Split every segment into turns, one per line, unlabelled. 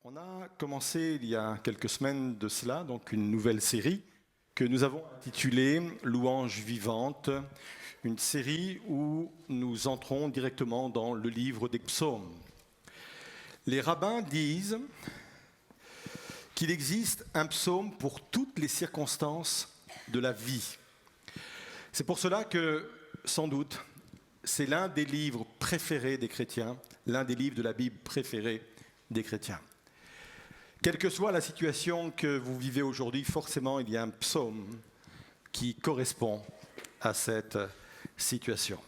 On a commencé il y a quelques semaines de cela, donc une nouvelle série que nous avons intitulée Louange vivante, une série où nous entrons directement dans le livre des psaumes. Les rabbins disent qu'il existe un psaume pour toutes les circonstances de la vie. C'est pour cela que, sans doute, c'est l'un des livres préférés des chrétiens, l'un des livres de la Bible préférés des chrétiens. Quelle que soit la situation que vous vivez aujourd'hui, forcément, il y a un psaume qui correspond à cette situation.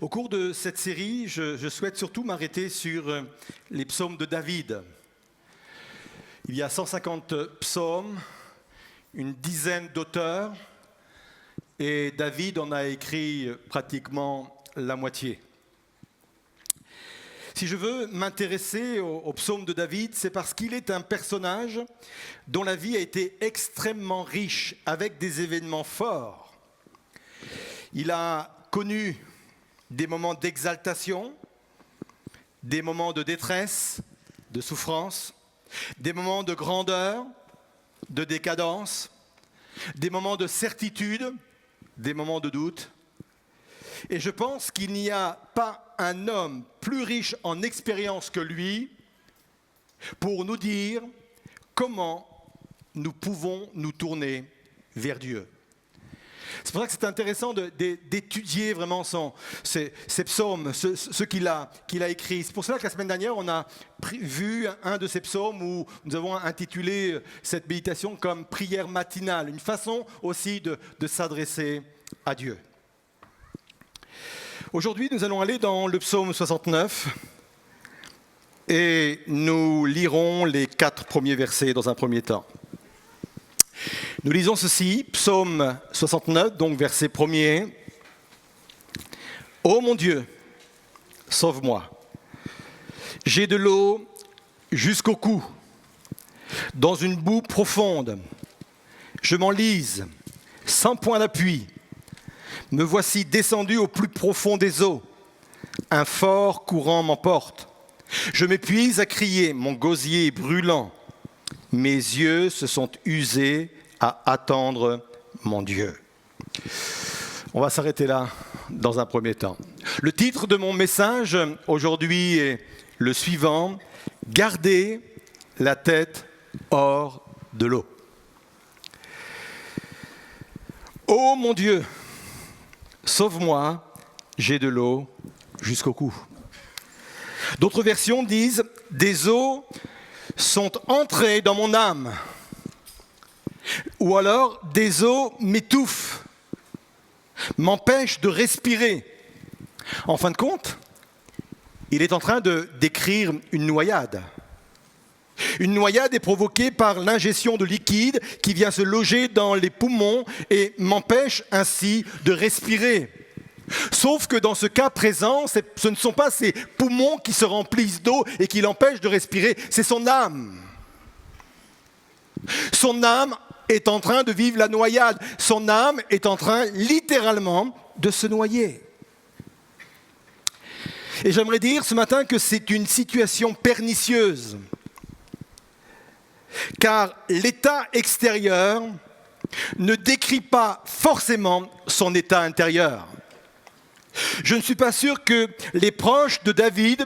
Au cours de cette série, je souhaite surtout m'arrêter sur les psaumes de David. Il y a 150 psaumes, une dizaine d'auteurs, et David en a écrit pratiquement la moitié. Si je veux m'intéresser au psaume de David, c'est parce qu'il est un personnage dont la vie a été extrêmement riche, avec des événements forts. Il a connu des moments d'exaltation, des moments de détresse, de souffrance, des moments de grandeur, de décadence, des moments de certitude, des moments de doute. Et je pense qu'il n'y a pas un homme plus riche en expérience que lui pour nous dire comment nous pouvons nous tourner vers Dieu. C'est pour ça que c'est intéressant d'étudier vraiment ces psaumes, ce qu'il a écrit. C'est pour cela que la semaine dernière, on a vu un de ces psaumes où nous avons intitulé cette méditation comme prière matinale, une façon aussi de s'adresser à Dieu. Aujourd'hui, nous allons aller dans le psaume 69 et nous lirons les 4 premiers versets dans un premier temps. Nous lisons ceci, psaume 69, donc verset 1er. « Ô mon Dieu, sauve-moi. J'ai de l'eau jusqu'au cou, dans une boue profonde. Je m'enlise, sans point d'appui. Me voici descendu au plus profond des eaux. Un fort courant m'emporte. Je m'épuise à crier, mon gosier est brûlant. Mes yeux se sont usés à attendre mon Dieu. » On va s'arrêter là dans un premier temps. Le titre de mon message aujourd'hui est le suivant: Garder la tête hors de l'eau. Ô mon Dieu, sauve-moi, j'ai de l'eau jusqu'au cou. D'autres versions disent « Des eaux sont entrées dans mon âme » ou alors « Des eaux m'étouffent, m'empêchent de respirer ». En fin de compte, il est en train de décrire une noyade. Une noyade est provoquée par l'ingestion de liquide qui vient se loger dans les poumons et m'empêche ainsi de respirer. Sauf que dans ce cas présent, ce ne sont pas ses poumons qui se remplissent d'eau et qui l'empêchent de respirer, c'est son âme. Son âme est en train de vivre la noyade. Son âme est en train, littéralement, de se noyer. Et j'aimerais dire ce matin que c'est une situation pernicieuse. Car l'état extérieur ne décrit pas forcément son état intérieur. Je ne suis pas sûr que les proches de David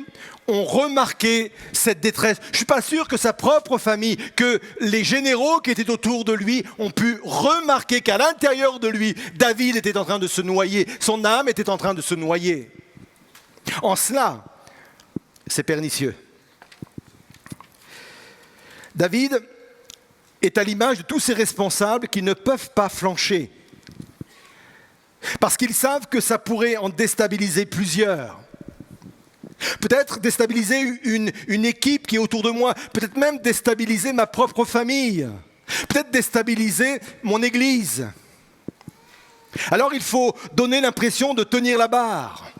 ont remarqué cette détresse. Je ne suis pas sûr que sa propre famille, que les généraux qui étaient autour de lui ont pu remarquer qu'à l'intérieur de lui, David était en train de se noyer. Son âme était en train de se noyer. En cela, c'est pernicieux. David est à l'image de tous ces responsables qui ne peuvent pas flancher. Parce qu'ils savent que ça pourrait en déstabiliser plusieurs. Peut-être déstabiliser une équipe qui est autour de moi. Peut-être même déstabiliser ma propre famille. Peut-être déstabiliser mon église. Alors il faut donner l'impression de tenir la barre.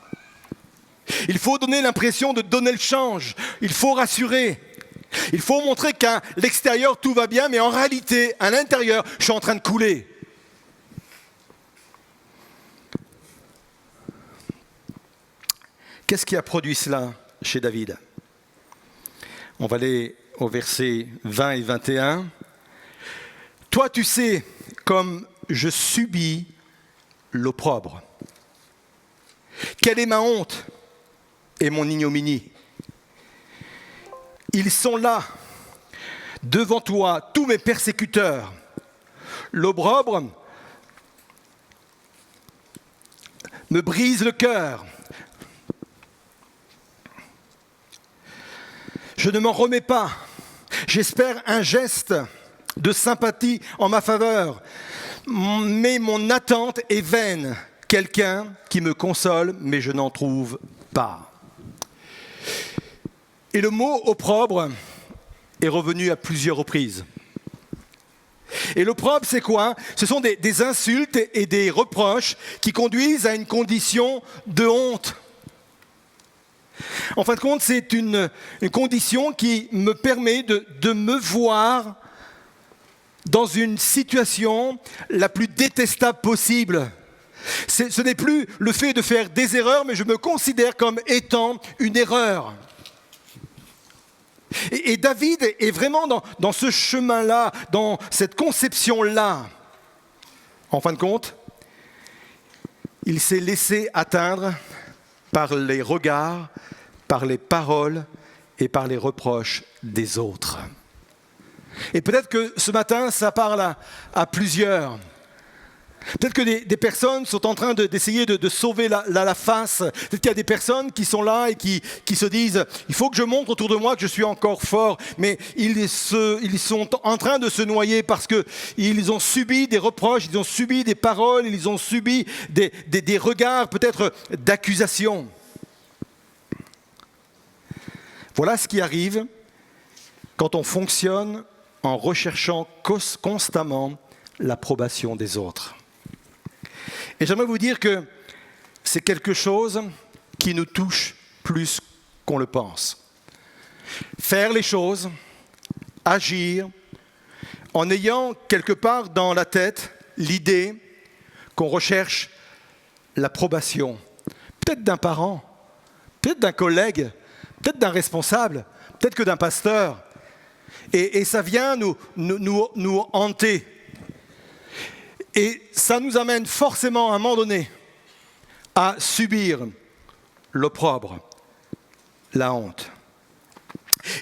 Il faut donner l'impression de donner le change. Il faut rassurer. Il faut montrer qu'à l'extérieur tout va bien, mais en réalité, à l'intérieur, je suis en train de couler. Qu'est-ce qui a produit cela chez David ? On va aller au verset 20 et 21. « Toi, tu sais comme je subis l'opprobre. Quelle est ma honte et mon ignominie? Ils sont là, devant toi, tous mes persécuteurs. L'opprobre me brise le cœur. Je ne m'en remets pas. J'espère un geste de sympathie en ma faveur. Mais mon attente est vaine. Quelqu'un qui me console, mais je n'en trouve pas. » Et le mot opprobre est revenu à plusieurs reprises. Et l'opprobre, c'est quoi? Ce sont des insultes et des reproches qui conduisent à une condition de honte. En fin de compte, c'est une condition qui me permet de me voir dans une situation la plus détestable possible. Ce n'est plus le fait de faire des erreurs, mais je me considère comme étant une erreur. Et David est vraiment dans ce chemin-là, dans cette conception-là. En fin de compte, il s'est laissé atteindre par les regards, par les paroles et par les reproches des autres. Et peut-être que ce matin, ça parle à plusieurs. Peut-être que des personnes sont en train d'essayer de sauver la face. Peut-être qu'il y a des personnes qui sont là et qui se disent « il faut que je montre autour de moi que je suis encore fort ». Mais ils sont en train de se noyer parce qu'ils ont subi des reproches, ils ont subi des paroles, ils ont subi des regards peut-être d'accusation. Voilà ce qui arrive quand on fonctionne en recherchant constamment l'approbation des autres. Et j'aimerais vous dire que c'est quelque chose qui nous touche plus qu'on le pense. Faire les choses, agir, en ayant quelque part dans la tête l'idée qu'on recherche l'approbation, peut-être d'un parent, peut-être d'un collègue, peut-être d'un responsable, peut-être que d'un pasteur. Et ça vient nous hanter. Et ça nous amène forcément à un moment donné à subir l'opprobre, la honte.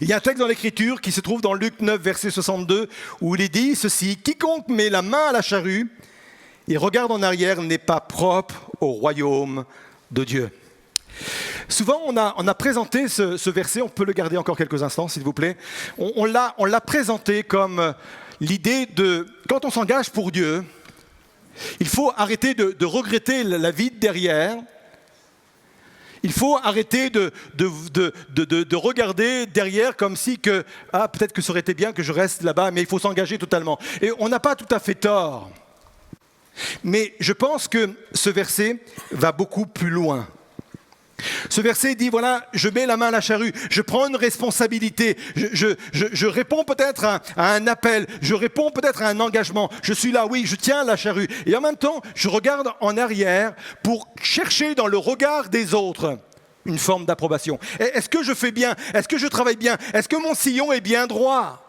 Il y a un texte dans l'Écriture qui se trouve dans Luc 9, verset 62, où il est dit ceci: « Quiconque met la main à la charrue et regarde en arrière n'est pas propre au royaume de Dieu. » Souvent, on a présenté ce verset, on peut le garder encore quelques instants, s'il vous plaît. On l'a présenté comme l'idée de, quand on s'engage pour Dieu, il faut arrêter de regretter la vie de derrière. Il faut arrêter de regarder derrière comme si que, peut-être que ça aurait été bien que je reste là-bas, mais il faut s'engager totalement. Et on n'a pas tout à fait tort. Mais je pense que ce verset va beaucoup plus loin. Ce verset dit, voilà, je mets la main à la charrue, je prends une responsabilité, je réponds peut-être à un appel, je réponds peut-être à un engagement, je suis là, oui, je tiens la charrue. Et en même temps, je regarde en arrière pour chercher dans le regard des autres une forme d'approbation. Est-ce que je fais bien? Est-ce que je travaille bien? Est-ce que mon sillon est bien droit?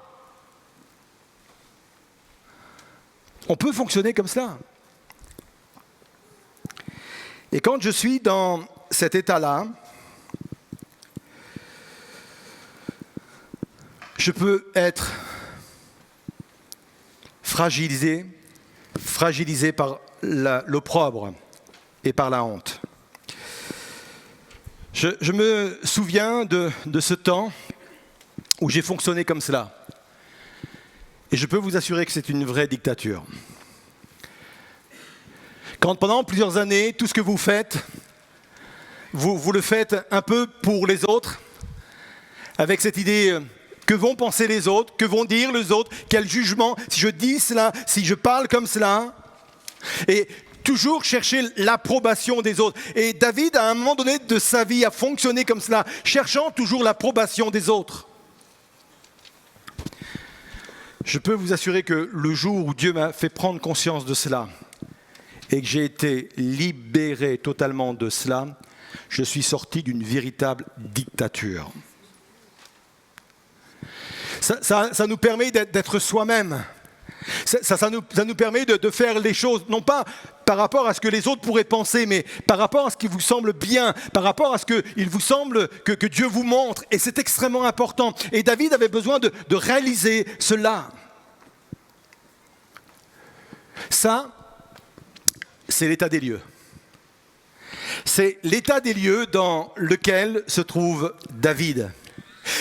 On peut fonctionner comme cela. Et quand je suis dans cet état-là, je peux être fragilisé par l'opprobre et par la honte. Je me souviens de ce temps où j'ai fonctionné comme cela. Et je peux vous assurer que c'est une vraie dictature. Quand pendant plusieurs années, tout ce que vous faites, vous le faites un peu pour les autres, avec cette idée, que vont penser les autres, que vont dire les autres, quel jugement, si je dis cela, si je parle comme cela, et toujours chercher l'approbation des autres. Et David, à un moment donné de sa vie, a fonctionné comme cela, cherchant toujours l'approbation des autres. Je peux vous assurer que le jour où Dieu m'a fait prendre conscience de cela, et que j'ai été libéré totalement de cela, je suis sorti d'une véritable dictature. Ça nous permet d'être soi-même. Ça nous permet de faire les choses, non pas par rapport à ce que les autres pourraient penser, mais par rapport à ce qui vous semble bien, par rapport à ce qu'il vous semble que Dieu vous montre. Et c'est extrêmement important. Et David avait besoin de réaliser cela. Ça, c'est l'état des lieux. C'est l'état des lieux dans lequel se trouve David.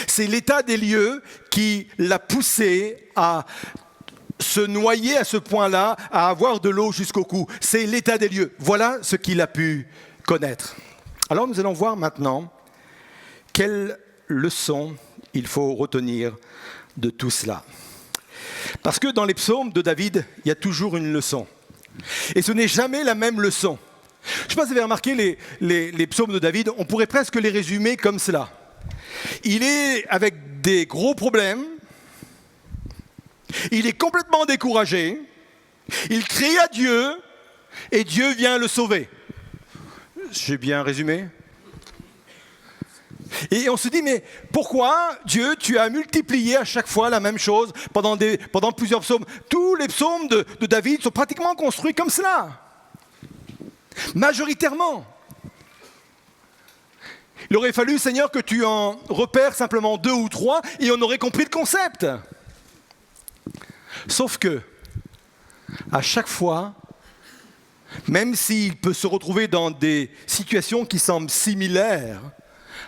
C'est l'état des lieux qui l'a poussé à se noyer à ce point-là, à avoir de l'eau jusqu'au cou. C'est l'état des lieux. Voilà ce qu'il a pu connaître. Alors nous allons voir maintenant quelle leçon il faut retenir de tout cela. Parce que dans les psaumes de David, il y a toujours une leçon. Et ce n'est jamais la même leçon. Je ne sais pas si vous avez remarqué les psaumes de David, on pourrait presque les résumer comme cela. Il est avec des gros problèmes, il est complètement découragé, il crie à Dieu et Dieu vient le sauver. J'ai bien résumé ? Et on se dit, mais pourquoi Dieu, tu as multiplié à chaque fois la même chose pendant plusieurs psaumes ? Tous les psaumes de David sont pratiquement construits comme cela. Majoritairement. Il aurait fallu, Seigneur, que tu en repères simplement 2 ou 3 et on aurait compris le concept. Sauf que, à chaque fois, même s'il peut se retrouver dans des situations qui semblent similaires,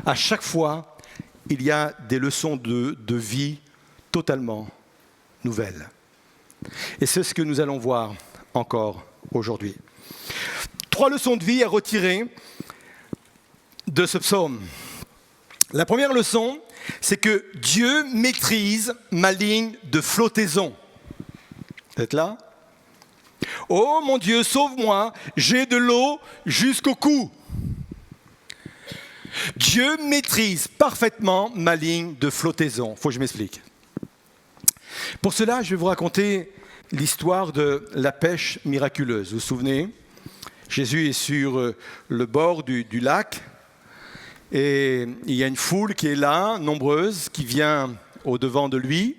à chaque fois, il y a des leçons de vie totalement nouvelles. Et c'est ce que nous allons voir encore aujourd'hui. 3 leçons de vie à retirer de ce psaume. La première leçon, c'est que Dieu maîtrise ma ligne de flottaison. Vous êtes là ? Oh mon Dieu, sauve-moi, j'ai de l'eau jusqu'au cou. Dieu maîtrise parfaitement ma ligne de flottaison. Il faut que je m'explique. Pour cela, je vais vous raconter l'histoire de la pêche miraculeuse. Vous vous souvenez ? Jésus est sur le bord du lac et il y a une foule qui est là, nombreuse, qui vient au-devant de lui.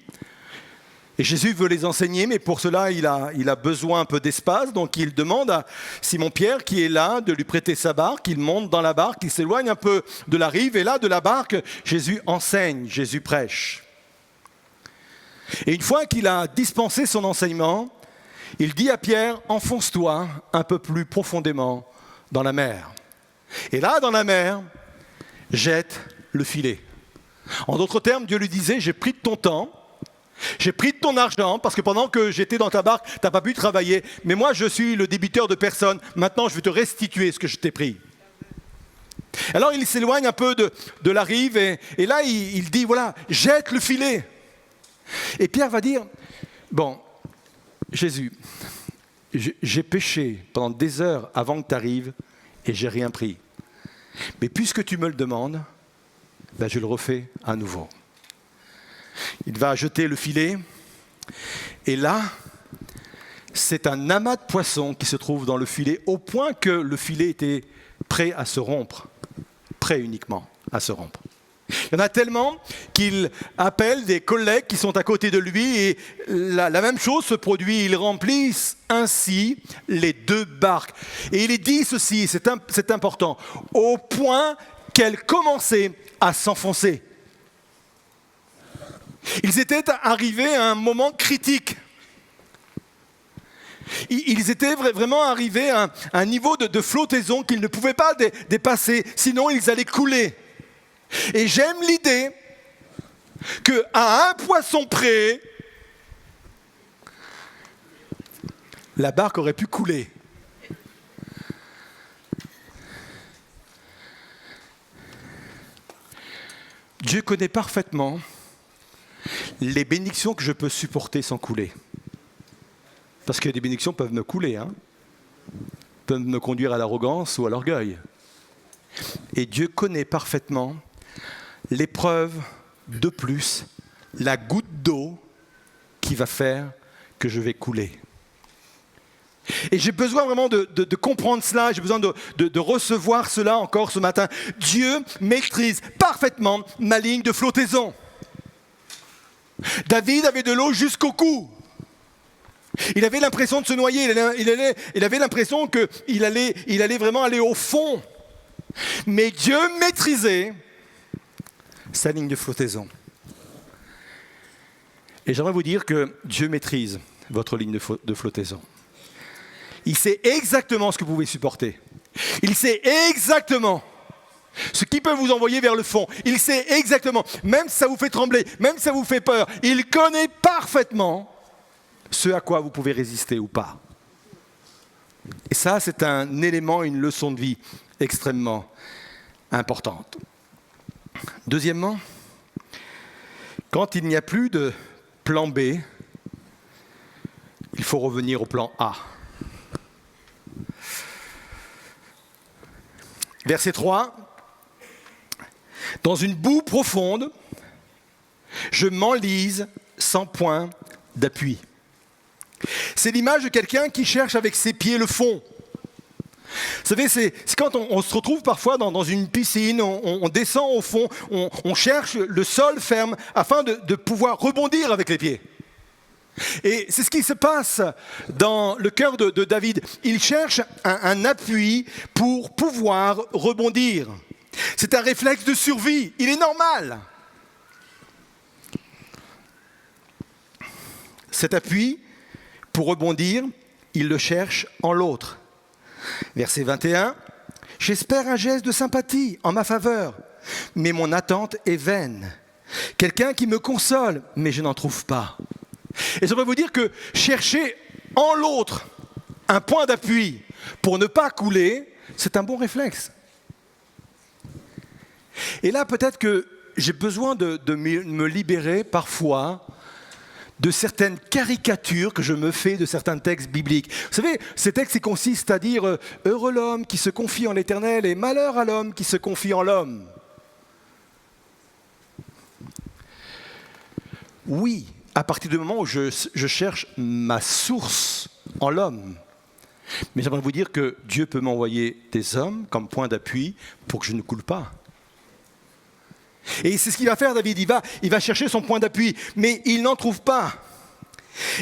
Et Jésus veut les enseigner, mais pour cela, il a besoin un peu d'espace. Donc il demande à Simon-Pierre, qui est là, de lui prêter sa barque. Il monte dans la barque, il s'éloigne un peu de la rive. Et là, de la barque, Jésus enseigne, Jésus prêche. Et une fois qu'il a dispensé son enseignement, il dit à Pierre, enfonce-toi un peu plus profondément dans la mer. Et là, dans la mer, jette le filet. En d'autres termes, Dieu lui disait, j'ai pris de ton temps, j'ai pris de ton argent, parce que pendant que j'étais dans ta barque, tu n'as pas pu travailler, mais moi je suis le débiteur de personne, maintenant je vais te restituer ce que je t'ai pris. Alors il s'éloigne un peu de la rive, et là il dit, voilà, jette le filet. Et Pierre va dire, bon, Jésus, j'ai péché pendant des heures avant que tu arrives, et j'ai rien pris. Mais puisque tu me le demandes, ben je le refais à nouveau. Il va jeter le filet, et là, c'est un amas de poissons qui se trouve dans le filet, au point que le filet était prêt à se rompre, prêt uniquement à se rompre. Il y en a tellement qu'il appelle des collègues qui sont à côté de lui, et la même chose se produit, ils remplissent ainsi les 2 barques. Et il est dit ceci, c'est important, au point qu'elles commençaient à s'enfoncer. Ils étaient arrivés à un moment critique. Ils étaient vraiment arrivés à un niveau de flottaison qu'ils ne pouvaient pas dépasser, sinon ils allaient couler. Et j'aime l'idée qu'à un poisson près, la barque aurait pu couler. Dieu connaît parfaitement les bénédictions que je peux supporter sans couler. Parce que des bénédictions peuvent me couler, peuvent me conduire à l'arrogance ou à l'orgueil. Et Dieu connaît parfaitement l'épreuve de plus, la goutte d'eau qui va faire que je vais couler. Et j'ai besoin vraiment de comprendre cela, j'ai besoin de recevoir cela encore ce matin. Dieu maîtrise parfaitement ma ligne de flottaison. David avait de l'eau jusqu'au cou. Il avait l'impression de se noyer, il avait l'impression qu'il allait vraiment aller au fond. Mais Dieu maîtrisait sa ligne de flottaison. Et j'aimerais vous dire que Dieu maîtrise votre ligne de flottaison. Il sait exactement ce que vous pouvez supporter. Il sait exactement ce qui peut vous envoyer vers le fond. Il sait exactement, même si ça vous fait trembler, même si ça vous fait peur, il connaît parfaitement ce à quoi vous pouvez résister ou pas. Et ça, c'est un élément, une leçon de vie extrêmement importante. Deuxièmement, quand il n'y a plus de plan B, il faut revenir au plan A. Verset 3. Dans une boue profonde, je m'enlise sans point d'appui. C'est l'image de quelqu'un qui cherche avec ses pieds le fond. Vous savez, c'est quand on se retrouve parfois dans une piscine, on descend au fond, on cherche le sol ferme afin de pouvoir rebondir avec les pieds. Et c'est ce qui se passe dans le cœur de David. Il cherche un appui pour pouvoir rebondir. C'est un réflexe de survie, il est normal. Cet appui, pour rebondir, il le cherche en l'autre. Verset 21, « J'espère un geste de sympathie en ma faveur, mais mon attente est vaine. Quelqu'un qui me console, mais je n'en trouve pas. » Et j'aimerais vous dire que chercher en l'autre un point d'appui pour ne pas couler, c'est un bon réflexe. Et là, peut-être que j'ai besoin de me libérer parfois de certaines caricatures que je me fais de certains textes bibliques. Vous savez, ces textes qui consistent à dire « Heureux l'homme qui se confie en l'Éternel et malheur à l'homme qui se confie en l'homme ». Oui, à partir du moment où je cherche ma source en l'homme. Mais j'aimerais vous dire que Dieu peut m'envoyer des hommes comme point d'appui pour que je ne coule pas. Et c'est ce qu'il va faire, David, il va chercher son point d'appui, mais il n'en trouve pas.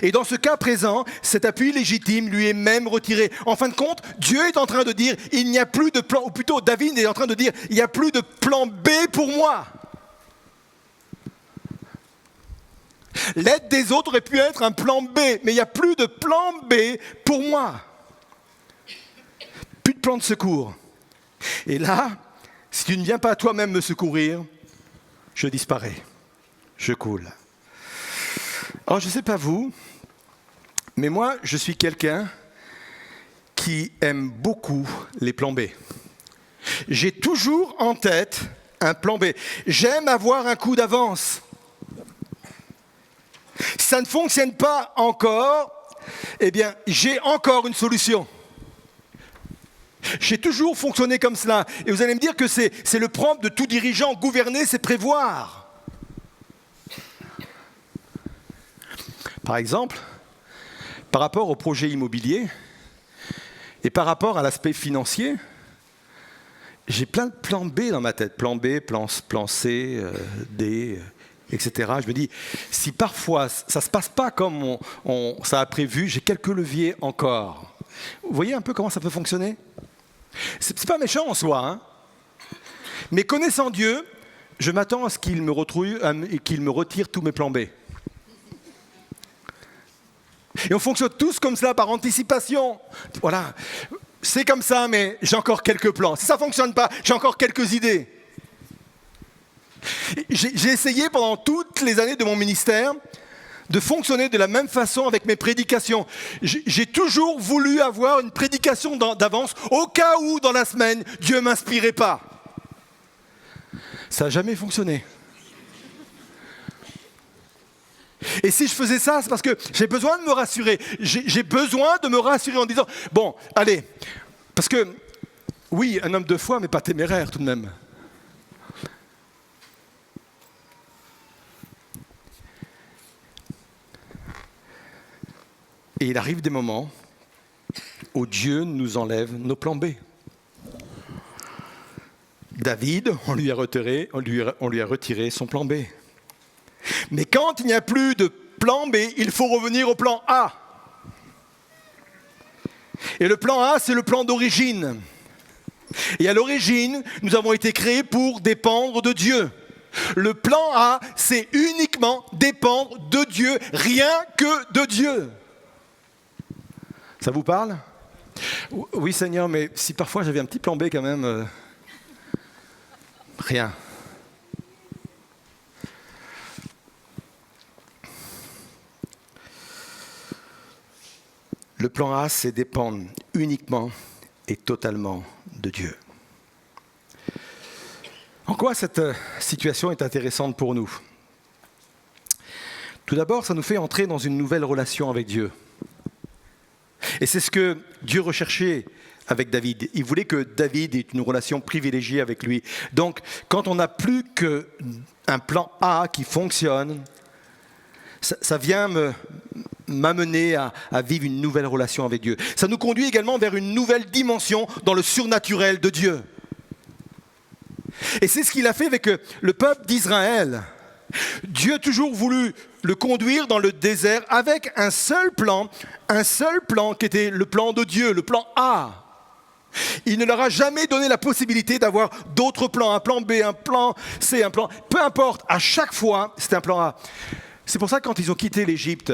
Et dans ce cas présent, cet appui légitime lui est même retiré. En fin de compte, Dieu est en train de dire, il n'y a plus de plan, ou plutôt David est en train de dire, il n'y a plus de plan B pour moi. L'aide des autres aurait pu être un plan B, mais il n'y a plus de plan B pour moi. Plus de plan de secours. Et là, si tu ne viens pas toi-même me secourir, je disparais, je coule. Alors, je ne sais pas vous, mais moi, je suis quelqu'un qui aime beaucoup les plans B. J'ai toujours en tête un plan B. J'aime avoir un coup d'avance. Si ça ne fonctionne pas encore, eh bien, j'ai encore une solution. J'ai toujours fonctionné comme cela. Et vous allez me dire que c'est le propre de tout dirigeant. Gouverner, c'est prévoir. Par exemple, par rapport au projet immobilier et par rapport à l'aspect financier, j'ai plein de plans B dans ma tête. Plan B, plan C, D, etc. Je me dis, si parfois ça ne se passe pas comme ça a prévu, j'ai quelques leviers encore. Vous voyez un peu comment ça peut fonctionner ? C'est pas méchant en soi, hein. Mais connaissant Dieu, je m'attends à ce qu'il me retire tous mes plans B. Et on fonctionne tous comme cela, par anticipation. Voilà, c'est comme ça, mais j'ai encore quelques plans. Si ça ne fonctionne pas, j'ai encore quelques idées. J'ai essayé pendant toutes les années de mon ministère de fonctionner de la même façon avec mes prédications. J'ai toujours voulu avoir une prédication d'avance au cas où, dans la semaine, Dieu ne m'inspirait pas. Ça n'a jamais fonctionné. Et si je faisais ça, c'est parce que j'ai besoin de me rassurer. J'ai besoin de me rassurer en disant, bon, allez, parce que, oui, un homme de foi, mais pas téméraire tout de même. Et il arrive des moments où Dieu nous enlève nos plans B. David, on lui a retiré son plan B. Mais quand il n'y a plus de plan B, il faut revenir au plan A. Et le plan A, c'est le plan d'origine. Et à l'origine, nous avons été créés pour dépendre de Dieu. Le plan A, c'est uniquement dépendre de Dieu, rien que de Dieu. Ça vous parle ? Oui, Seigneur, mais si parfois j'avais un petit plan B quand même, rien. Le plan A, c'est dépendre uniquement et totalement de Dieu. En quoi cette situation est intéressante pour nous ? Tout d'abord, ça nous fait entrer dans une nouvelle relation avec Dieu. Et c'est ce que Dieu recherchait avec David. Il voulait que David ait une relation privilégiée avec lui. Donc, quand on n'a plus qu'un plan A qui fonctionne, ça vient m'amener à vivre une nouvelle relation avec Dieu. Ça nous conduit également vers une nouvelle dimension dans le surnaturel de Dieu. Et c'est ce qu'il a fait avec le peuple d'Israël. Dieu a toujours voulu le conduire dans le désert avec un seul plan qui était le plan de Dieu, le plan A. Il ne leur a jamais donné la possibilité d'avoir d'autres plans, un plan B, un plan C, un plan... Peu importe, à chaque fois, c'était un plan A. C'est pour ça que quand ils ont quitté l'Égypte,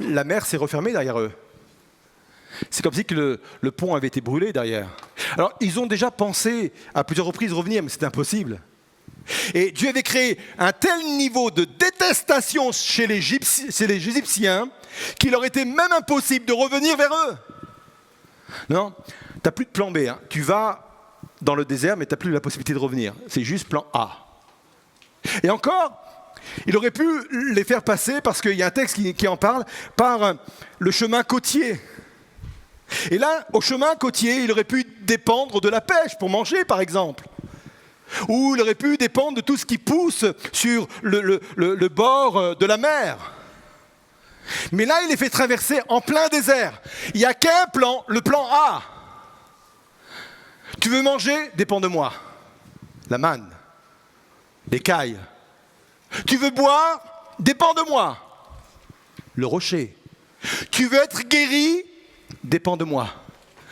la mer s'est refermée derrière eux. C'est comme si que le pont avait été brûlé derrière. Alors, ils ont déjà pensé à plusieurs reprises revenir, mais c'était impossible. Et Dieu avait créé un tel niveau de détestation chez les Égyptiens qu'il leur était même impossible de revenir vers eux. Non, tu n'as plus de plan B. Hein. Tu vas dans le désert, mais tu n'as plus la possibilité de revenir. C'est juste plan A. Et encore, il aurait pu les faire passer, parce qu'il y a un texte qui en parle, par le chemin côtier. Et là, au chemin côtier, il aurait pu dépendre de la pêche pour manger, par exemple. Ou il aurait pu dépendre de tout ce qui pousse sur le bord de la mer. Mais là, il les fait traverser en plein désert. Il n'y a qu'un plan, le plan A. Tu veux manger ? Dépends de moi. La manne, l'écaille. Tu veux boire ? Dépends de moi. Le rocher. Tu veux être guéri ? Dépends de moi.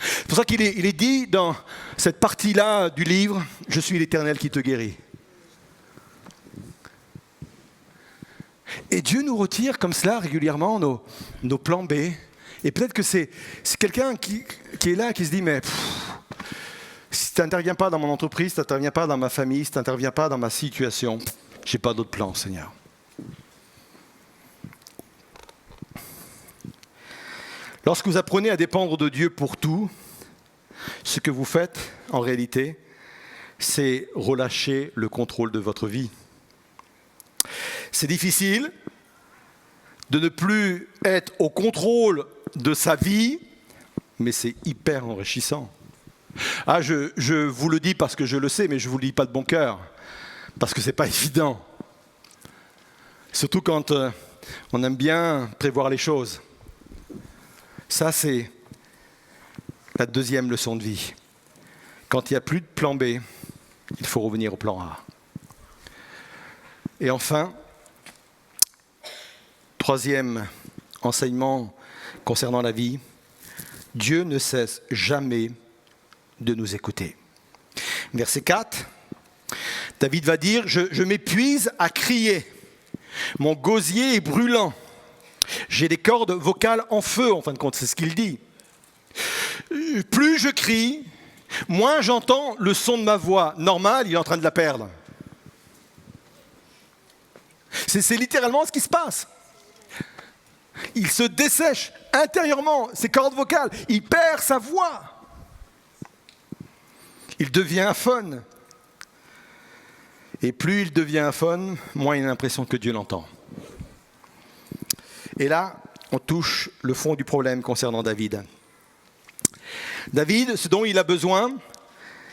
C'est pour ça qu'il est dit dans cette partie-là du livre, « Je suis l'Éternel qui te guérit ». Et Dieu nous retire comme cela régulièrement nos plans B. Et peut-être que c'est quelqu'un qui est là, qui se dit, mais si tu n'interviens pas dans mon entreprise, si tu n'interviens pas dans ma famille, si tu n'interviens pas dans ma situation, je n'ai pas d'autre plan, Seigneur. Lorsque vous apprenez à dépendre de Dieu pour tout, ce que vous faites, en réalité, c'est relâcher le contrôle de votre vie. C'est difficile de ne plus être au contrôle de sa vie, mais c'est hyper enrichissant. Ah, je vous le dis parce que je le sais, mais je ne vous le dis pas de bon cœur, parce que ce n'est pas évident. Surtout quand on aime bien prévoir les choses. Ça, c'est la deuxième leçon de vie. Quand il n'y a plus de plan B, il faut revenir au plan A. Et enfin, troisième enseignement concernant la vie, Dieu ne cesse jamais de nous écouter. Verset 4, David va dire, je m'épuise à crier, mon gosier est brûlant. J'ai des cordes vocales en feu, en fin de compte, c'est ce qu'il dit. Plus je crie, moins j'entends le son de ma voix. Normal, il est en train de la perdre. C'est littéralement ce qui se passe. Il se dessèche intérieurement, ses cordes vocales. Il perd sa voix. Il devient aphone. Et plus il devient aphone, moins il a l'impression que Dieu l'entend. Et là, on touche le fond du problème concernant David. David, ce dont il a besoin,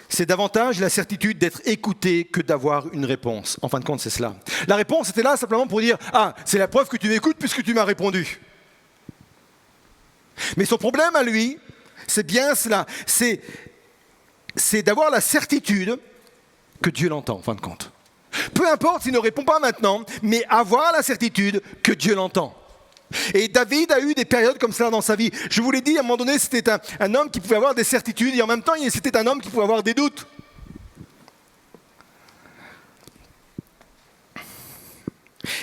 c'est davantage la certitude d'être écouté que d'avoir une réponse. En fin de compte, c'est cela. La réponse était là simplement pour dire « Ah, c'est la preuve que tu m'écoutes puisque tu m'as répondu. » Mais son problème à lui, c'est bien cela. C'est d'avoir la certitude que Dieu l'entend, en fin de compte. Peu importe s'il ne répond pas maintenant, mais avoir la certitude que Dieu l'entend. Et David a eu des périodes comme ça dans sa vie. Je vous l'ai dit, à un moment donné, c'était un homme qui pouvait avoir des certitudes et en même temps, c'était un homme qui pouvait avoir des doutes.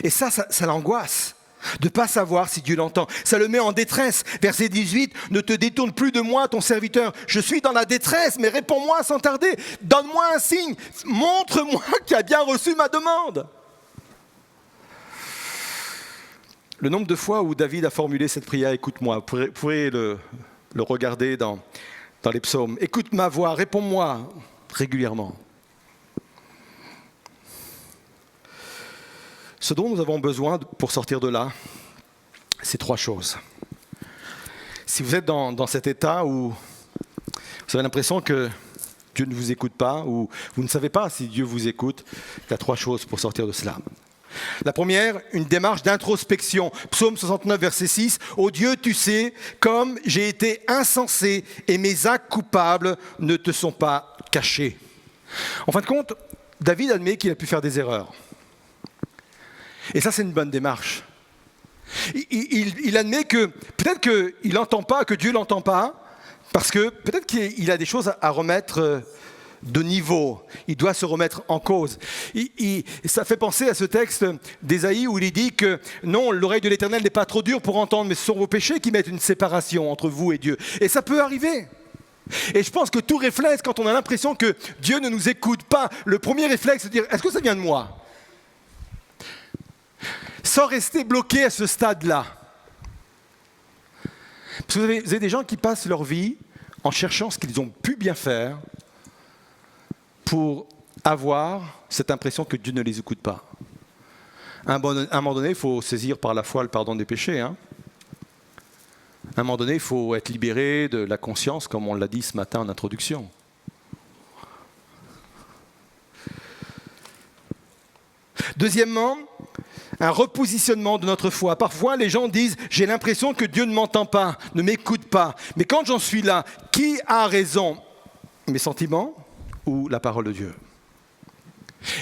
Et ça l'angoisse de ne pas savoir si Dieu l'entend. Ça le met en détresse. Verset 18, « Ne te détourne plus de moi, ton serviteur. Je suis dans la détresse, mais réponds-moi sans tarder. Donne-moi un signe. Montre-moi qui a bien reçu ma demande. » Le nombre de fois où David a formulé cette prière, écoute-moi, vous pourrez le regarder dans les psaumes. Écoute ma voix, réponds-moi régulièrement. Ce dont nous avons besoin pour sortir de là, c'est 3 choses. Si vous êtes dans cet état où vous avez l'impression que Dieu ne vous écoute pas, ou vous ne savez pas si Dieu vous écoute, il y a 3 choses pour sortir de cela. La première, une démarche d'introspection. Psaume 69, verset 6. « Ô Dieu, tu sais, comme j'ai été insensé et mes actes coupables ne te sont pas cachés. » En fin de compte, David admet qu'il a pu faire des erreurs. Et ça, c'est une bonne démarche. Il admet que peut-être qu'il n'entend pas, que Dieu ne l'entend pas, parce que peut-être qu'il a des choses à remettre de niveau. Il doit se remettre en cause. Ça fait penser à ce texte d'Ésaïe où il dit que non, l'oreille de l'Éternel n'est pas trop dure pour entendre, mais ce sont vos péchés qui mettent une séparation entre vous et Dieu. Et ça peut arriver. Et je pense que tout réflexe, quand on a l'impression que Dieu ne nous écoute pas, le premier réflexe, c'est de dire, est-ce que ça vient de moi ? Sans rester bloqué à ce stade-là. Parce que vous avez des gens qui passent leur vie en cherchant ce qu'ils ont pu bien faire pour avoir cette impression que Dieu ne les écoute pas. À un moment donné, il faut saisir par la foi le pardon des péchés. À un moment donné, il faut être libéré de la conscience, comme on l'a dit ce matin en introduction. Deuxièmement, un repositionnement de notre foi. Parfois, les gens disent « j'ai l'impression que Dieu ne m'entend pas, ne m'écoute pas ». Mais quand j'en suis là, qui a raison ? Mes sentiments ou la parole de Dieu ?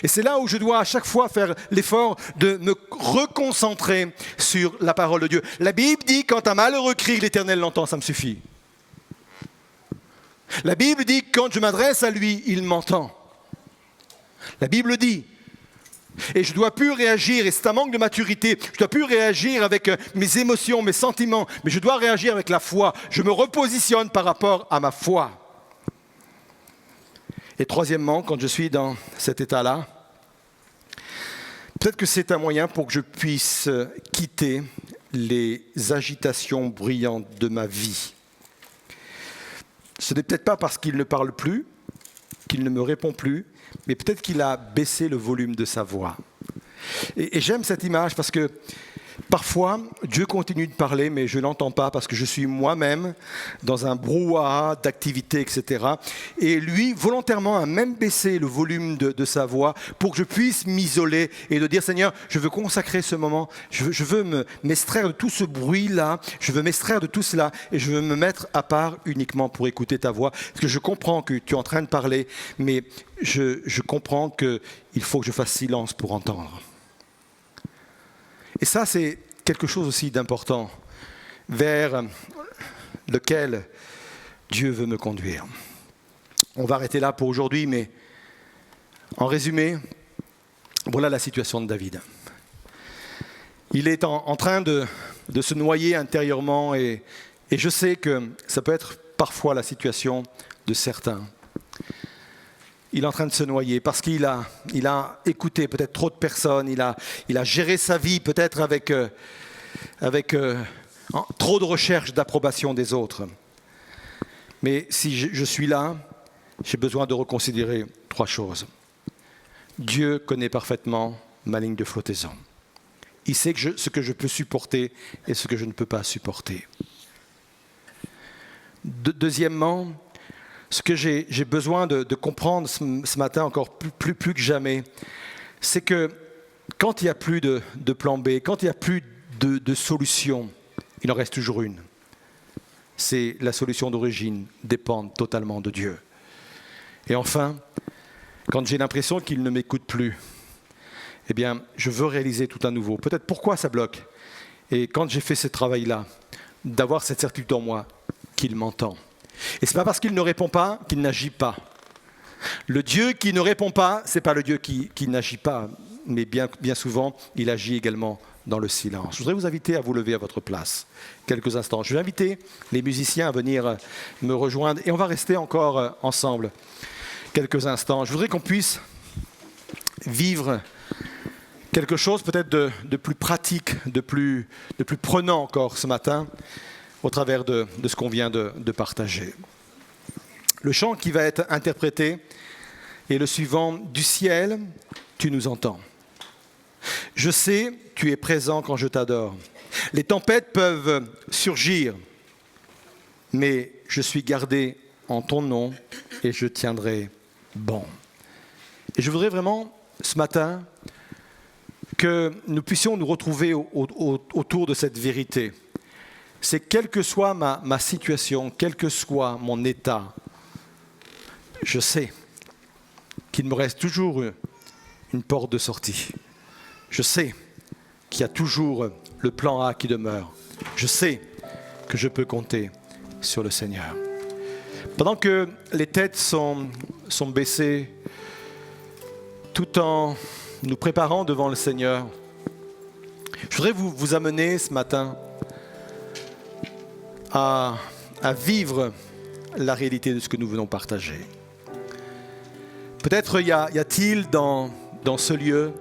Et c'est là où je dois à chaque fois faire l'effort de me reconcentrer sur la parole de Dieu. La Bible dit « quand un malheureux crie, l'Éternel l'entend », ça me suffit. La Bible dit « quand je m'adresse à lui, il m'entend ». La Bible dit. Et je ne dois plus réagir, et c'est un manque de maturité, je ne dois plus réagir avec mes émotions, mes sentiments, mais je dois réagir avec la foi. Je me repositionne par rapport à ma foi. Et troisièmement, quand je suis dans cet état-là, peut-être que c'est un moyen pour que je puisse quitter les agitations bruyantes de ma vie. Ce n'est peut-être pas parce qu'il ne parle plus, qu'il ne me répond plus, mais peut-être qu'il a baissé le volume de sa voix. Et j'aime cette image parce que parfois, Dieu continue de parler, mais je ne l'entends pas parce que je suis moi-même dans un brouhaha d'activités, etc. Et lui, volontairement, a même baissé le volume de sa voix pour que je puisse m'isoler et de dire, Seigneur, je veux consacrer ce moment, je veux m'extraire de tout ce bruit-là, je veux m'extraire de tout cela et je veux me mettre à part uniquement pour écouter ta voix. Parce que je comprends que tu es en train de parler, mais je comprends qu'il faut que je fasse silence pour entendre. Et ça, c'est quelque chose aussi d'important vers lequel Dieu veut me conduire. On va arrêter là pour aujourd'hui, mais en résumé, voilà la situation de David. Il est en train de se noyer intérieurement et je sais que ça peut être parfois la situation de certains. Il est en train de se noyer parce qu'il a écouté peut-être trop de personnes, il a géré sa vie peut-être avec trop de recherche d'approbation des autres. Mais si je suis là, j'ai besoin de reconsidérer 3 choses. Dieu connaît parfaitement ma ligne de flottaison. Il sait ce que je peux supporter et ce que je ne peux pas supporter. Deuxièmement, ce que j'ai besoin de comprendre ce matin encore plus que jamais, c'est que quand il n'y a plus de plan B, quand il n'y a plus de solution, il en reste toujours une. C'est la solution d'origine, dépendre totalement de Dieu. Et enfin, quand j'ai l'impression qu'il ne m'écoute plus, eh bien, je veux réaliser tout à nouveau. Peut-être pourquoi ça bloque. Et quand j'ai fait ce travail-là, d'avoir cette certitude en moi qu'il m'entend. Et ce n'est pas parce qu'il ne répond pas qu'il n'agit pas. Le Dieu qui ne répond pas, ce n'est pas le Dieu qui n'agit pas, mais bien souvent, il agit également dans le silence. Je voudrais vous inviter à vous lever à votre place quelques instants. Je vais inviter les musiciens à venir me rejoindre et on va rester encore ensemble quelques instants. Je voudrais qu'on puisse vivre quelque chose peut-être de plus pratique, de plus prenant encore ce matin au travers de ce qu'on vient de partager. Le chant qui va être interprété est le suivant. Du ciel, tu nous entends. Je sais, tu es présent quand je t'adore. Les tempêtes peuvent surgir, mais je suis gardé en ton nom et je tiendrai bon. Et je voudrais vraiment, ce matin, que nous puissions nous retrouver autour de cette vérité. C'est quelle que soit ma situation, quel que soit mon état, je sais qu'il me reste toujours une porte de sortie. Je sais qu'il y a toujours le plan A qui demeure. Je sais que je peux compter sur le Seigneur. Pendant que les têtes sont baissées, tout en nous préparant devant le Seigneur, je voudrais vous amener ce matin à vivre la réalité de ce que nous venons partager. Peut-être y a-t-il dans ce lieu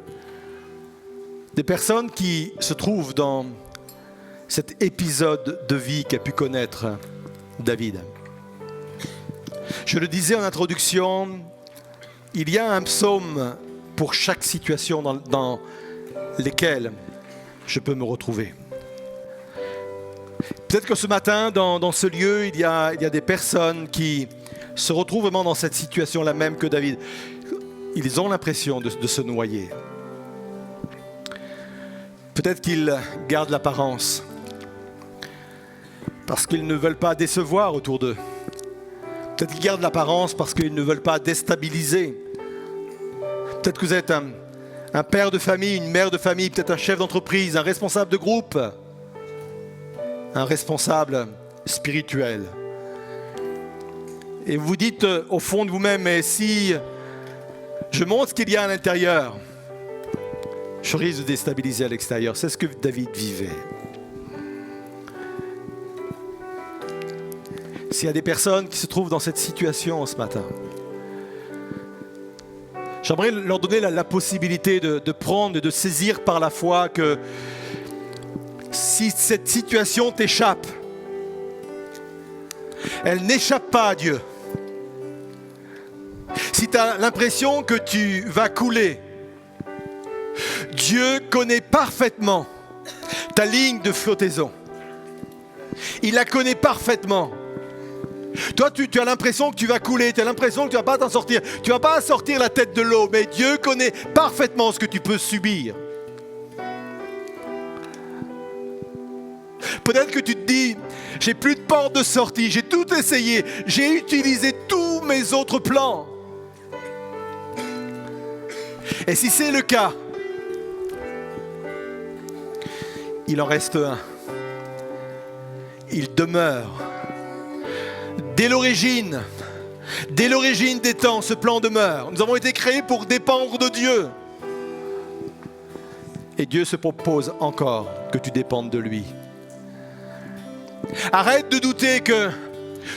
des personnes qui se trouvent dans cet épisode de vie qu'a pu connaître David. Je le disais en introduction, il y a un psaume pour chaque situation dans lesquelles je peux me retrouver. Peut-être que ce matin, dans ce lieu, il y a des personnes qui se retrouvent vraiment dans cette situation-là même que David. Ils ont l'impression de se noyer. Peut-être qu'ils gardent l'apparence parce qu'ils ne veulent pas décevoir autour d'eux. Peut-être qu'ils gardent l'apparence parce qu'ils ne veulent pas déstabiliser. Peut-être que vous êtes un père de famille, une mère de famille, peut-être un chef d'entreprise, un responsable de groupe, un responsable spirituel. Et vous vous dites au fond de vous-même, mais si je montre ce qu'il y a à l'intérieur, je risque de déstabiliser à l'extérieur. C'est ce que David vivait. S'il y a des personnes qui se trouvent dans cette situation ce matin, j'aimerais leur donner la possibilité de prendre et de saisir par la foi que si cette situation t'échappe, elle n'échappe pas à Dieu. Si tu as l'impression que tu vas couler, Dieu connaît parfaitement ta ligne de flottaison. Il la connaît parfaitement. Toi, tu as l'impression que tu vas couler, tu as l'impression que tu ne vas pas t'en sortir. Tu ne vas pas sortir la tête de l'eau, mais Dieu connaît parfaitement ce que tu peux subir. Peut-être que tu te dis, j'ai plus de porte de sortie, j'ai tout essayé, j'ai utilisé tous mes autres plans. Et si c'est le cas, il en reste un. Il demeure. Dès l'origine des temps, ce plan demeure. Nous avons été créés pour dépendre de Dieu. Et Dieu se propose encore que tu dépendes de lui. Arrête de douter que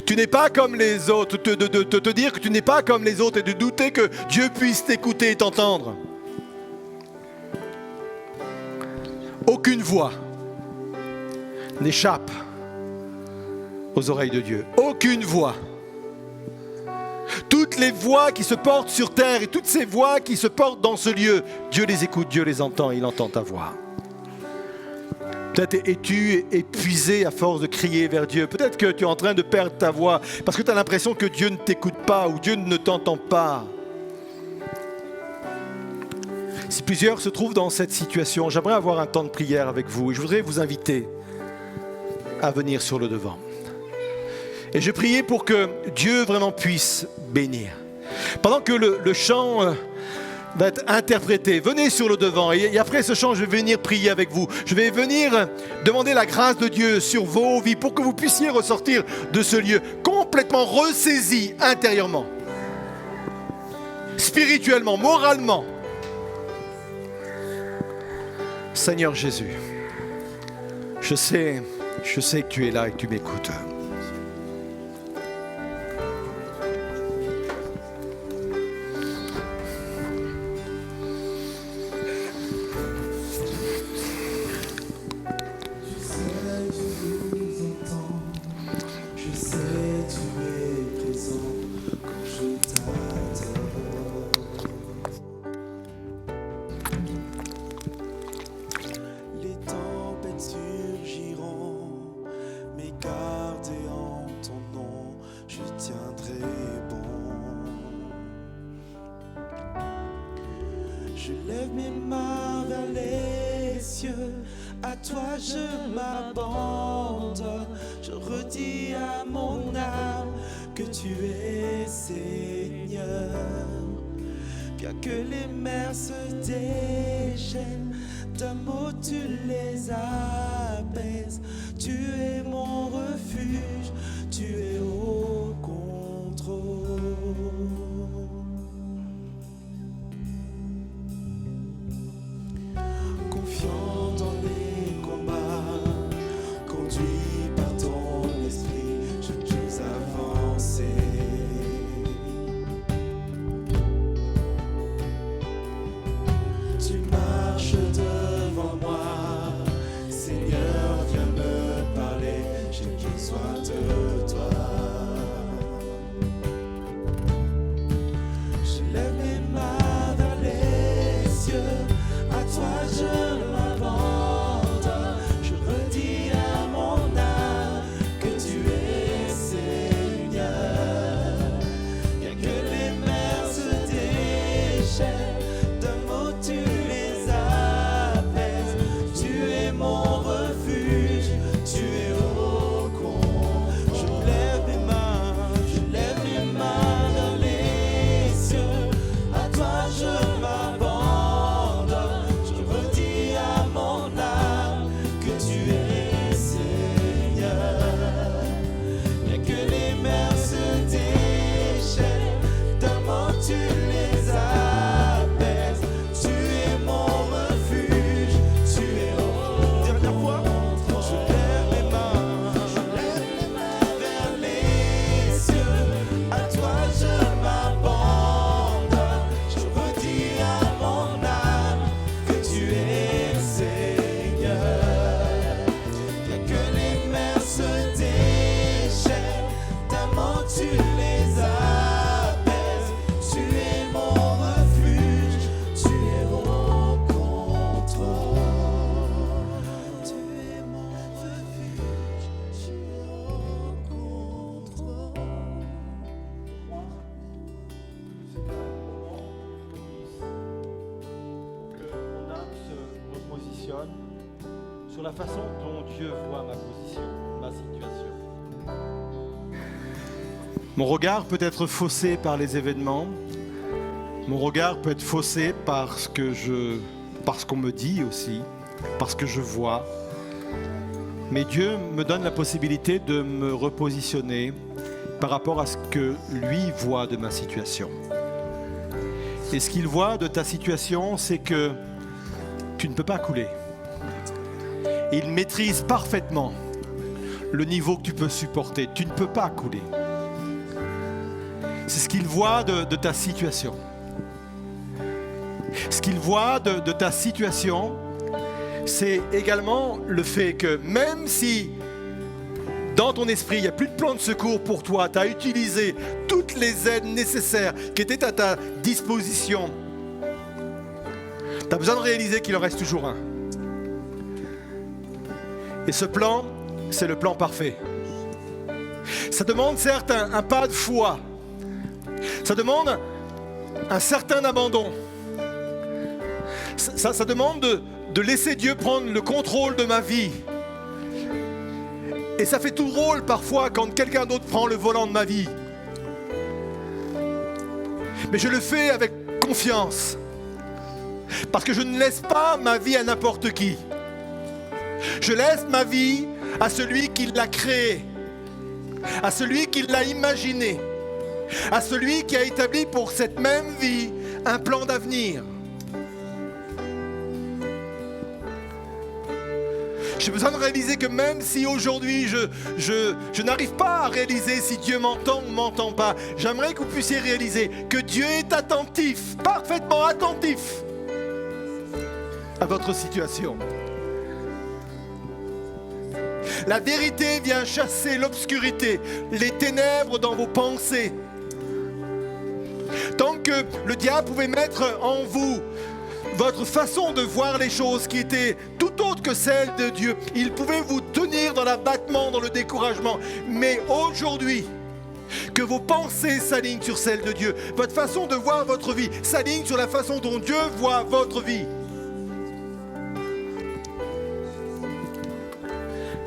tu n'es pas comme les autres, te dire que tu n'es pas comme les autres et de douter que Dieu puisse t'écouter et t'entendre. Aucune voix n'échappe aux oreilles de Dieu. Aucune voix. Toutes les voix qui se portent sur terre et toutes ces voix qui se portent dans ce lieu, Dieu les écoute, Dieu les entend, il entend ta voix. Peut-être es-tu épuisé à force de crier vers Dieu. Peut-être que tu es en train de perdre ta voix parce que tu as l'impression que Dieu ne t'écoute pas ou Dieu ne t'entend pas. Si plusieurs se trouvent dans cette situation, j'aimerais avoir un temps de prière avec vous et je voudrais vous inviter à venir sur le devant. Et je priais pour que Dieu vraiment puisse bénir. Pendant que le chant
va être interprété. Venez sur le devant et après ce chant, je vais venir prier avec vous. Je vais venir demander la grâce de Dieu sur vos vies pour que vous puissiez ressortir de ce lieu complètement ressaisi intérieurement, spirituellement, moralement. Seigneur Jésus, je sais que tu es là et que tu m'écoutes.
Je lève mes mains vers les cieux, à toi je m'abandonne. Je redis à mon âme que tu es Seigneur. Bien que les mers se déchaînent, d'un mot tu les apaises. Tu es mon refuge, tu es au contrôle. Confiant dans les combats, conduit par ton esprit, je veux avancer. Tu marches devant moi, Seigneur, viens me parler, j'ai besoin de toi. Je lève mes mains vers les cieux, à toi je m'abandonne. Je redis à mon âme que tu es Seigneur. Bien que les mers se déchaînent, d'un mot tu les apaises. Tu es mon refuge, tu es au con. Je lève mes mains vers les cieux. À toi je m'abandonne. Je redis à mon âme que tu es Seigneur. Bien que les mers se déchaînent, d'un mot tu les apaises. Tu es mon refuge, tu es au dernière fois. Je lève mes mains vers les cieux. À toi je m'abandonne. Je redis à mon âme que tu es Seigneur. Bien que les mers se déchaînent, d'un mot tu les apaises. Tu es mon refuge, tu es au contrôle. Tu es mon refuge, tu es au contrôle.
Que mon âme se repositionne sur la façon dont Dieu voit ma position, ma situation.
Mon regard peut être faussé par les événements. Mon regard peut être faussé parce qu'on me dit aussi, parce que je vois. Mais Dieu me donne la possibilité de me repositionner par rapport à ce que lui voit de ma situation. Et ce qu'il voit de ta situation, c'est que tu ne peux pas couler. Il maîtrise parfaitement le niveau que tu peux supporter. Tu ne peux pas couler. C'est ce qu'il voit de ta situation. Ce qu'il voit de ta situation, c'est également le fait que même si dans ton esprit, il n'y a plus de plan de secours pour toi, tu as utilisé toutes les aides nécessaires qui étaient à ta disposition, tu as besoin de réaliser qu'il en reste toujours un. Et ce plan, c'est le plan parfait. Ça demande certes un pas de foi. Ça demande un certain abandon. Ça demande de laisser Dieu prendre le contrôle de ma vie. Et ça fait tout drôle parfois quand quelqu'un d'autre prend le volant de ma vie. Mais je le fais avec confiance, Parce que je ne laisse pas ma vie à n'importe qui. Je laisse ma vie à celui qui l'a créée, à celui qui l'a imaginée, à celui qui a établi pour cette même vie un plan d'avenir. J'ai besoin de réaliser que même si aujourd'hui je n'arrive pas à réaliser si Dieu m'entend ou m'entend pas, j'aimerais que vous puissiez réaliser que Dieu est attentif, parfaitement attentif à votre situation. La vérité vient chasser l'obscurité, les ténèbres dans vos pensées. Tant que le diable pouvait mettre en vous votre façon de voir les choses qui était tout autre que celle de Dieu, il pouvait vous tenir dans l'abattement, dans le découragement. Mais aujourd'hui, que vos pensées s'alignent sur celles de Dieu, votre façon de voir votre vie s'aligne sur la façon dont Dieu voit votre vie.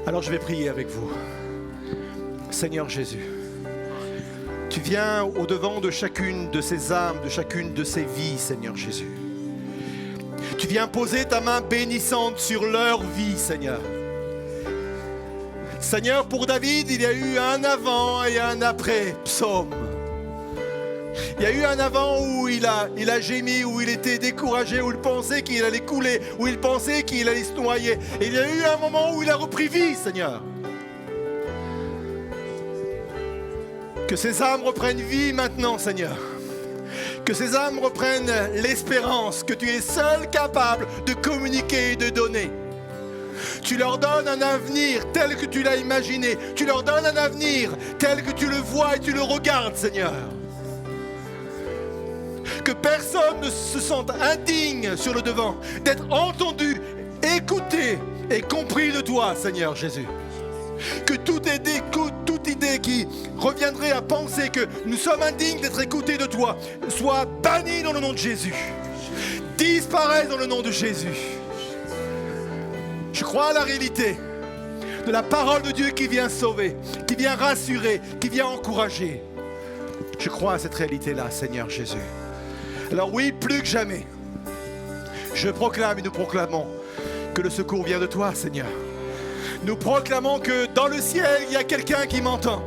Alors je vais prier avec vous. Seigneur Jésus, tu viens au-devant de chacune de ces âmes, de chacune de ces vies, Seigneur Jésus. Tu viens poser ta main bénissante sur leur vie, Seigneur. Seigneur, pour David, il y a eu un avant et un après psaume. Il y a eu un avant où il a gémi, où il était découragé, où il pensait qu'il allait couler, où il pensait qu'il allait se noyer. Et il y a eu un moment où il a repris vie, Seigneur. Que ces âmes reprennent vie maintenant, Seigneur. Que ces âmes reprennent l'espérance que tu es seul capable de communiquer et de donner. Tu leur donnes un avenir tel que tu l'as imaginé. Tu leur donnes un avenir tel que tu le vois et tu le regardes, Seigneur. Que personne ne se sente indigne sur le devant d'être entendu, écouté et compris de toi, Seigneur Jésus. Que toute idée qui reviendrait à penser que nous sommes indignes d'être écoutés de toi soit bannie dans le nom de Jésus. Disparaisse dans le nom de Jésus. Je crois à la réalité de la parole de Dieu qui vient sauver, qui vient rassurer, qui vient encourager. Je crois à cette réalité-là, Seigneur Jésus. Alors oui, plus que jamais, je proclame et nous proclamons que le secours vient de toi, Seigneur. Nous proclamons que dans le ciel, il y a quelqu'un qui m'entend.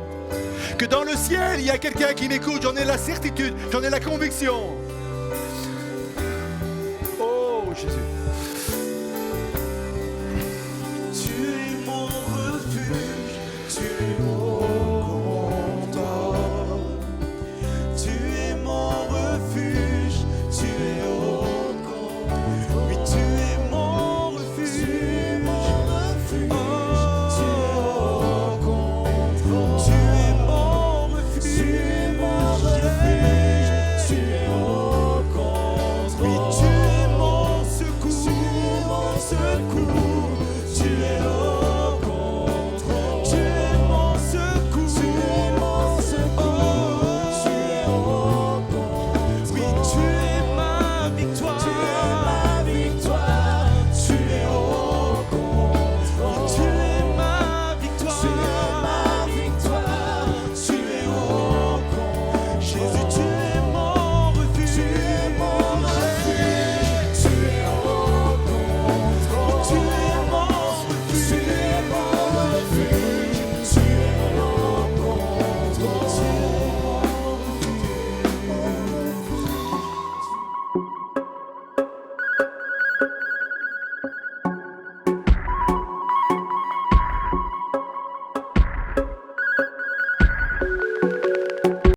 Que dans le ciel, il y a quelqu'un qui m'écoute. J'en ai la certitude, j'en ai la conviction. Oh Jésus.